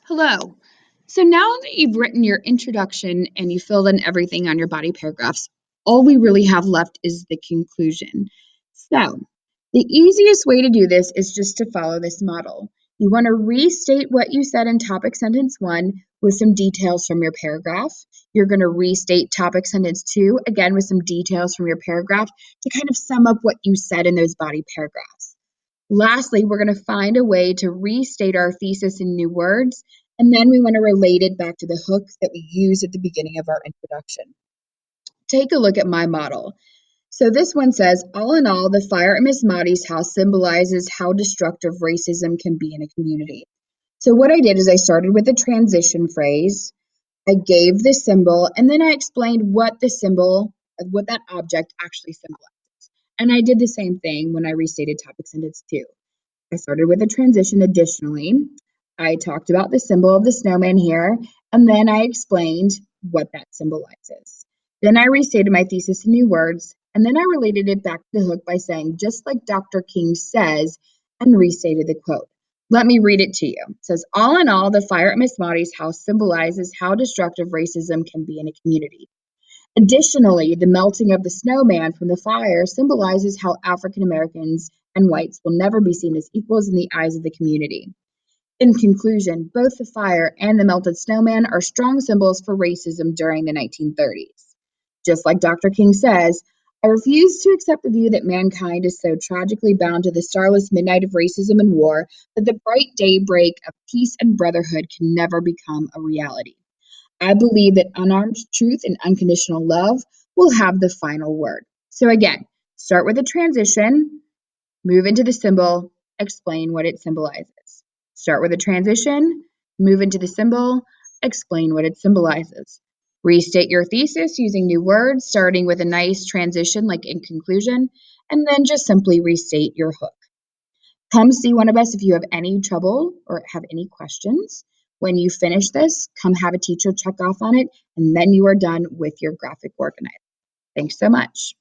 Hello. So now that you've written your introduction and you filled in everything on your body paragraphs, all we really have left is the conclusion. So the easiest way to do this is just to follow this model. You want to restate what you said in topic sentence 1 with some details from your paragraph. You're going to restate topic sentence 2 again with some details from your paragraph to kind of sum up what you said in those body paragraphs. Lastly, we're going to find a way to restate our thesis in new words, and then we want to relate it back to the hook that we used at the beginning of our introduction. Take a look at my model. So this one says, all in all, the fire at Miss Maudie's house symbolizes how destructive racism can be in a community. So what I did is I started with a transition phrase, I gave the symbol, and then I explained what that object actually symbolizes. And I did the same thing when I restated topic sentence 2. I started with a transition additionally. I talked about the symbol of the snowman here, and then I explained what that symbolizes. Then I restated my thesis in new words, and then I related it back to the hook by saying, just like Dr. King says, and restated the quote. Let me read it to you. It says, all in all, the fire at Miss Maudie's house symbolizes how destructive racism can be in a community. Additionally, the melting of the snowman from the fire symbolizes how African Americans and whites will never be seen as equals in the eyes of the community. In conclusion, both the fire and the melted snowman are strong symbols for racism during the 1930s. Just like Dr. King says, I refuse to accept the view that mankind is so tragically bound to the starless midnight of racism and war that the bright daybreak of peace and brotherhood can never become a reality. I believe that unarmed truth and unconditional love will have the final word. So again, start with a transition, move into the symbol, explain what it symbolizes. Start with a transition, move into the symbol, explain what it symbolizes. Restate your thesis using new words, starting with a nice transition like in conclusion, and then just simply restate your hook. Come see one of us if you have any trouble or have any questions. When you finish this, come have a teacher check off on it, and then you are done with your graphic organizer. Thanks so much.